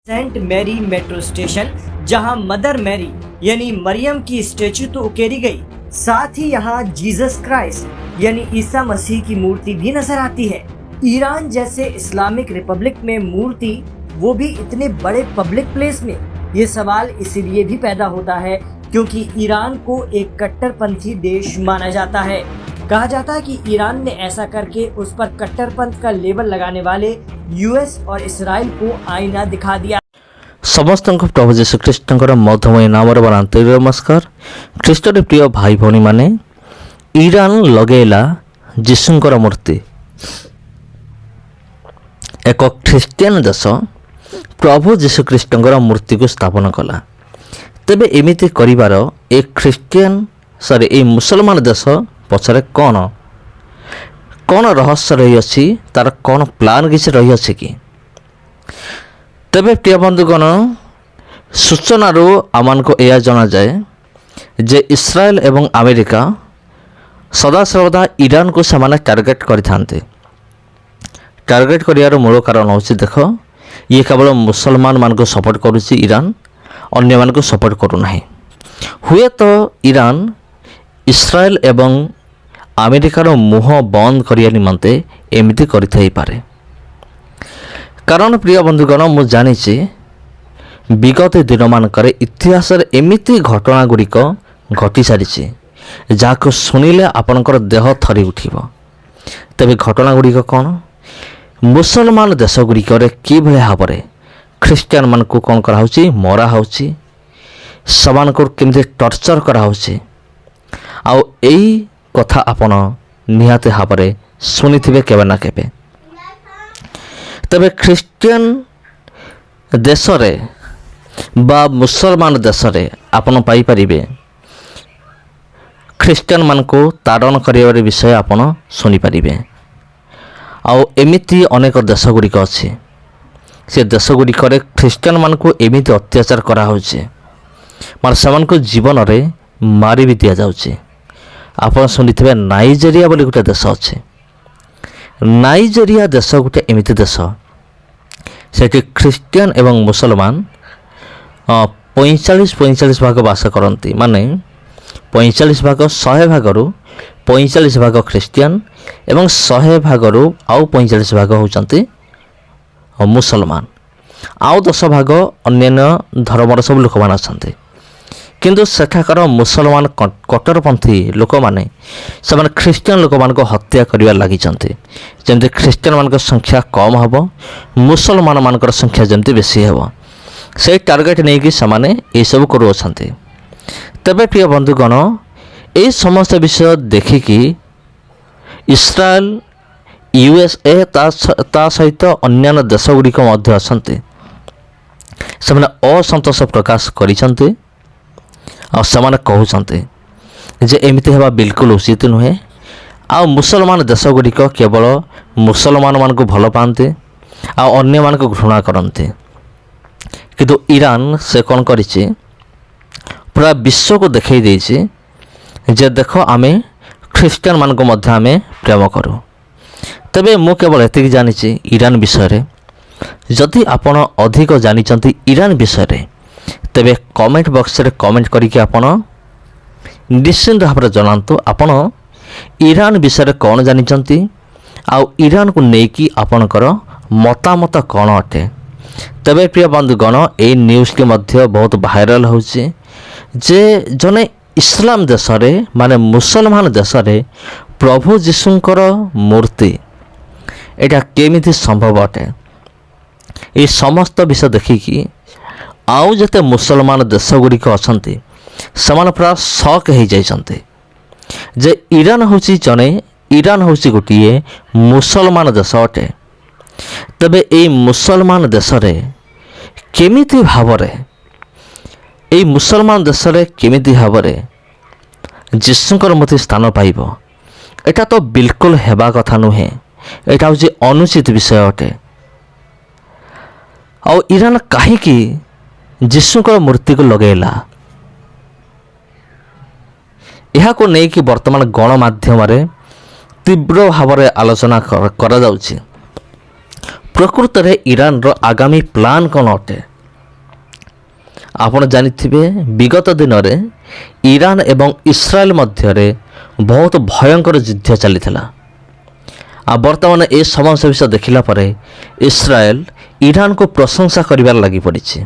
Saint Mary metro station, जहां mother Mary यानी मरियम की स्टेचू तो उकेरी गई, साथ ही यहां जीसस क्राइस्ट यानी ईसा मसीह की मूर्ति भी नजर आती है। ईरान जैसे इस्लामिक रिपब्लिक में मूर्ति, वो भी इतने बड़े पब्लिक प्लेस में, ये सवाल इसीलिए भी पैदा होता है क्योंकि ईरान को एक कट्टरपंथी देश माना जाता है। कहा जाता है कि ईरान ने ऐसा करके उस पर कट्टरपंथ का लेबल लगाने वाले यूएस और इसराइल को आईना दिखा दिया। समस्त प्रभु जीशु ख्रीष्ट मधुमय नाम नमस्कार। ख्रीष्टर प्रिय भाई भौणी माने, ईरान लगेला जीशुंकर मूर्ति। एक ख्रीष्टियन देश प्रभु जीशु ख्रीष्टर मूर्ति को स्थापन कला। तेबे एमिति करिवार एक ख्रीष्टियन ए मुसलमान देश पछरे कौन रहस्य रही अछि, तार कौन प्लान किसी रही अछि कि? तेबे प्रिय बंधुगण, सूचना आमान को यह जना जाए जे इस्राएल एवं अमेरिका सदा सर्वदा ईरान को से टार्गेट करिथान्ते। टार्गेट करियार मूल कारण होछि, देख ये केवल मुसलमान मान को सपोर्ट करुछि ईरान, अन्य मान को सपोर्ट करू नाही। हुए तो ईरान इस्राएल एवं अमेरिकार मुह बंद करिया निमंते एमिति करिथाई पारे। कारण प्रिय बंधुगण, मु जानिछि विगत दिन मानकरे इतिहास एमिति घटना गुड़िक घटी सारिछि जाको सुनिले आपनकर देह थरी उठिबो। तेबे घटना गुड़िक कौन? मुसलमान देश गुड़िक कि भाव में ख्रीष्टियान मान को कौन कराउछि, मरा होछि, समान को केमते टर्चर कराउछि। आउ एई कथा आपण निहाते भाव में शुनिथिबे केबे ना केबे। तबे ख्रीष्टियान देश रे बा मुसलमान देश रे आपण पाई परिबे ख्रीष्टियान मान को ताड़न करिवार विषय आपण सुनी परिबे। आउ एमिति अनेक देश गुड़िक अच्छे, से देश गुड़िक ख्रीष्टियान मान को एमिति अत्याचार करा होचे, मार समान को जीवन रे मारी भी दिया जाउचे। आपण सुनिथिबे नाइजेरिया बोली गोटे देश अच्छे। नाइजेरिया देश गोटे एमिति देश, सेठी ख्रीष्टियान एवं मुसलमान 45 भाग बास करती। माने 45 भाग 100 भागरू 45 भाग ख्रीष्टियान एवं 100 भागरू आउ 45 भाग होचंती मुसलमान। आउ 10 भाग अन्य धर्मर सब लोक मान आछंती। किंतु सेठाकार मुसलमान कट्टरपंथी लोक माने समान ख्रीष्टियान लोक मान को हत्या करिवा लागि चंती। जेमते ख्रीष्टियान मान को संख्या कम हबो, मुसलमान मान को संख्या जेमते बेसी हबो, से टार्गेट नै कि समाने ए सब करू अछंती। तबे प्रिय बंधुगण, ए समस्त विषय देखिकी इस्राएल, यूएसए ता सहित अन्य देश गुड़िक मध्य आसंती सेमाने असंतोष प्रकाश करिसंती। आ सेमाने कहउसंती जे एमिति हेबा बिल्कुल उचित नुहे। आ मुसलमान देश गुड़िक केवल मुसलमान मान को भल पाते, आ अन्य मान को घृणा करते। किंतु ईरान से कौन करिछि, पूरा विश्व को देखई देछि जे देख आमे ख्रीष्टियान मान को मध्य आमे प्रेम करू। तबे मु केवल एतिक जानिछि ईरान विषय रे। जदि आपण अधिक जानिचंती ईरान विषय रे, तेबे कमेंट बॉक्स रे कमेंट करिके आपण निश्चिंत भाव में जनातु आपण ईरान विषय रे कौन जानिचंती, आ ईरान को नेकी आपणकर मतामत कौन अटे। तबे प्रिय बंधुगण, ए न्यूज़ के मध्य बहुत भाइराल होछि जे जने इस्लाम देश रे माने मुसलमान देश रे प्रभु जीशुंकर मूर्ति एटा केमिति संभव अटे। ये समस्त विषय देखिकी आउ जते मुसलमान देश गुड़िक अछंती समान पूरा शक हो जाइछंती जे ईरान होछि गोटिए मुसलमान देश अटे। तबे ए मुसलमान देश रे केमिति भाव रे, ए मुसलमान देश रे केमिति भाव रे जीशुंकर मूर्ति स्थान पाइबो, एटा तो बिल्कुल हेबा कथा नुहे। एटा होछि अनुचित विषय अटे। आउ ईरान काहेकि जीशुंकर मूर्ति को लगेला, यह को नहीं कि वर्तमान गणमाध्यम रे तीव्र भाव में आलोचना करा जाउछि। प्रकृत रे ईरान रो आगामी प्लान कौन अटे, ଆପଣ ଜାଣିଥିବେ ବିଗତ ଦିନରେ ଇରାନ ଏବଂ ଇସ୍ରାଏଲ ମଧ୍ୟରେ ବହୁତ ଭୟଙ୍କର ଯୁଦ୍ଧ ଚାଲିଥିଲା। ଆଉ ବର୍ତ୍ତମାନ ଏ ସମସ୍ତ ବିଷୟ ଦେଖିଲା ପରେ ଇସ୍ରାଏଲ ଇରାନକୁ ପ୍ରଶଂସା କରିବାରେ ଲାଗି ପଡ଼ିଛି।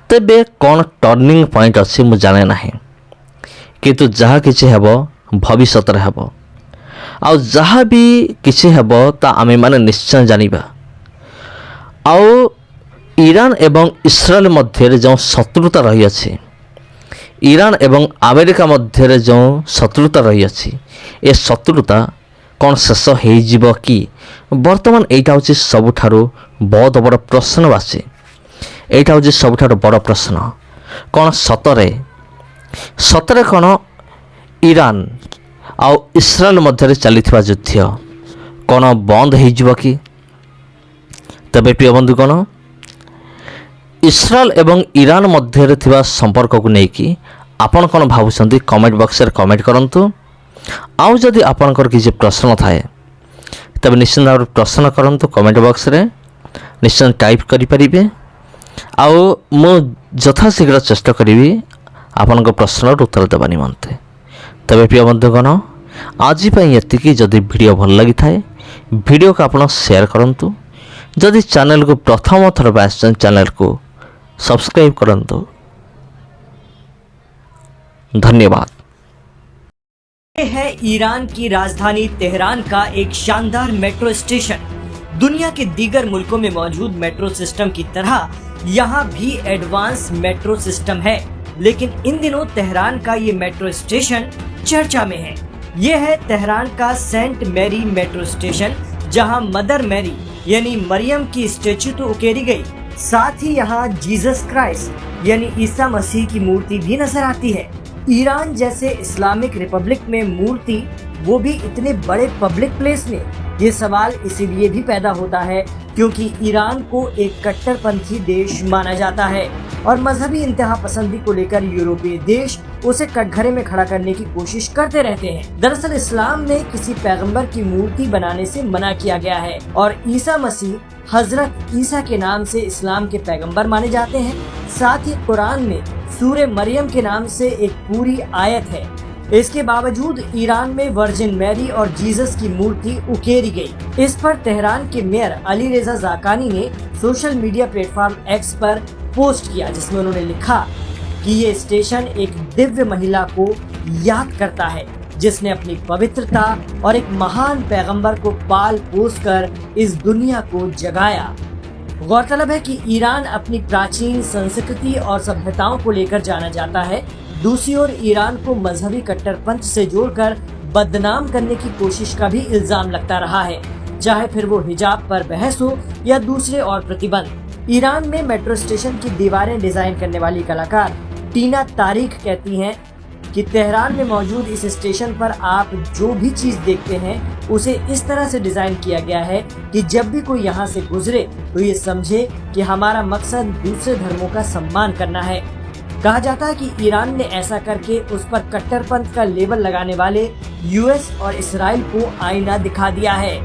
ତେବେ କ'ଣ ଟର୍ଣ୍ଣିଂ ପଏଣ୍ଟ ଅଛି ମୁଁ ଜାଣେ ନାହିଁ, କିନ୍ତୁ ଯାହା କିଛି ହେବ ଭବିଷ୍ୟତରେ ହେବ। ଆଉ ଯାହା ବି କିଛି ହେବ ତା ଆମେମାନେ ନିଶ୍ଚୟ ଜାଣିବା। ଆଉ ଇରାନ ଏବଂ ଇସ୍ରାଏଲ ମଧ୍ୟରେ ଯେଉଁ ଶତ୍ରୁତା ରହିଅଛି, ଇରାନ ଏବଂ ଆମେରିକା ମଧ୍ୟରେ ଯେଉଁ ଶତ୍ରୁତା ରହିଅଛି, ଏ ଶତ୍ରୁତା କ'ଣ ଶେଷ ହୋଇଯିବ କି? ବର୍ତ୍ତମାନ ଏଇଟା ହେଉଛି ସବୁଠାରୁ ବହୁତ ବଡ଼ ପ୍ରଶ୍ନବାଚୀ। ଏଇଟା ହେଉଛି ସବୁଠାରୁ ବଡ଼ ପ୍ରଶ୍ନ। କ'ଣ ସତରେ କ'ଣ ଇରାନ ଆଉ ଇସ୍ରାଏଲ ମଧ୍ୟରେ ଚାଲିଥିବା ଯୁଦ୍ଧ କ'ଣ ବନ୍ଦ ହୋଇଯିବ କି? ତେବେ ପ୍ରିୟ ବନ୍ଧୁଗଣ, ଇସ୍ରାଏଲ ଏବଂ ଇରାନ ମଧ୍ୟରେ ଥିବା ସମ୍ପର୍କକୁ ନେଇକି ଆପଣ କ'ଣ ଭାବୁଛନ୍ତି କମେଣ୍ଟ ବକ୍ସରେ କମେଣ୍ଟ କରନ୍ତୁ। ଆଉ ଯଦି ଆପଣଙ୍କର କିଛି ପ୍ରଶ୍ନ ଥାଏ ତେବେ ନିଶ୍ଚିତ ଭାବରେ ପ୍ରଶ୍ନ କରନ୍ତୁ କମେଣ୍ଟ ବକ୍ସରେ, ନିଶ୍ଚୟ ଟାଇପ୍ କରିପାରିବେ। ଆଉ ମୁଁ ଯଥାଶୀଘ୍ର ଚେଷ୍ଟା କରିବି ଆପଣଙ୍କ ପ୍ରଶ୍ନର ଉତ୍ତର ଦେବା ନିମନ୍ତେ। ତେବେ ପ୍ରିୟ ବନ୍ଧୁଗଣ, ଆଜି ପାଇଁ ଏତିକି। ଯଦି ଭିଡ଼ିଓ ଭଲ ଲାଗିଥାଏ ଭିଡ଼ିଓକୁ ଆପଣ ସେୟାର କରନ୍ତୁ। ଯଦି ଚ୍ୟାନେଲକୁ ପ୍ରଥମ ଥର ପାଇଁ ଆସିଛନ୍ତି ଚ୍ୟାନେଲକୁ सब्सक्राइब करंतु। धन्यवाद। ये है ईरान की राजधानी तेहरान का एक शानदार मेट्रो स्टेशन। दुनिया के दीगर मुल्कों में मौजूद मेट्रो सिस्टम की तरह यहाँ भी एडवांस मेट्रो सिस्टम है, लेकिन इन दिनों तेहरान का ये मेट्रो स्टेशन चर्चा में है। ये है तेहरान का सेंट मैरी मेट्रो स्टेशन, जहाँ मदर मैरी यानी मरियम की स्टेच्यू तो उकेरी गई, साथ ही यहाँ जीसस क्राइस्ट यानी ईसा मसीह की मूर्ति भी नजर आती है। ईरान जैसे इस्लामिक रिपब्लिक में मूर्ति, वो भी इतने बड़े पब्लिक प्लेस में, ये सवाल इसीलिए भी पैदा होता है क्योंकि ईरान को एक कट्टरपंथी देश माना जाता है और मजहबी इंतहा पसंदी को लेकर यूरोपीय देश उसे कटघरे में खड़ा करने की कोशिश करते रहते हैं। दरअसल इस्लाम में किसी पैगंबर की मूर्ति बनाने से मना किया गया है और ईसा मसीह हजरत ईसा के नाम से इस्लाम के पैगंबर माने जाते हैं। साथ ही कुरान में सूरे मरियम के नाम से एक पूरी आयत है। इसके बावजूद ईरान में वर्जिन मैरी और जीसस की मूर्ति उकेरी गई। इस पर तेहरान के मेयर अली रेजा जाकानी ने सोशल मीडिया प्लेटफॉर्म एक्स पर पोस्ट किया, जिसमें उन्होंने लिखा कि ये स्टेशन एक दिव्य महिला को याद करता है जिसने अपनी पवित्रता और एक महान पैगंबर को पाल पोस कर इस दुनिया को जगाया। गौरतलब है कि ईरान अपनी प्राचीन संस्कृति और सभ्यताओं को लेकर जाना जाता है। दूसरी ओर ईरान को मजहबी कट्टरपंथ से जोड़कर बदनाम करने की कोशिश का भी इल्जाम लगता रहा है, चाहे फिर वो हिजाब पर बहस हो या दूसरे और प्रतिबंध। ईरान में मेट्रो स्टेशन की दीवारें डिजाइन करने वाली कलाकार टीना तारिक कहती हैं कि तेहरान में मौजूद इस स्टेशन पर आप जो भी चीज देखते हैं उसे इस तरह से डिजाइन किया गया है कि जब भी कोई यहाँ से गुजरे तो ये समझे कि हमारा मकसद दूसरे धर्मों का सम्मान करना है। कहा जाता है कि ईरान ने ऐसा करके उस पर कट्टरपंथ का लेबल लगाने वाले यूएस और इसराइल को आईना दिखा दिया है।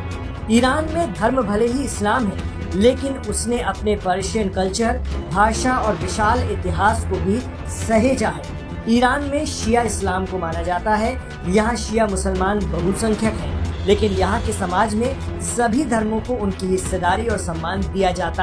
ईरान में धर्म भले ही इस्लाम है, लेकिन उसने अपने पर्शियन कल्चर, भाषा और विशाल इतिहास को भी सहेजा है। ईरान में शिया इस्लाम को माना जाता है। यहाँ शिया मुसलमान बहुसंख्यक हैं, लेकिन यहाँ के समाज में सभी धर्मों को उनकी हिस्सेदारी और सम्मान दिया जाता है।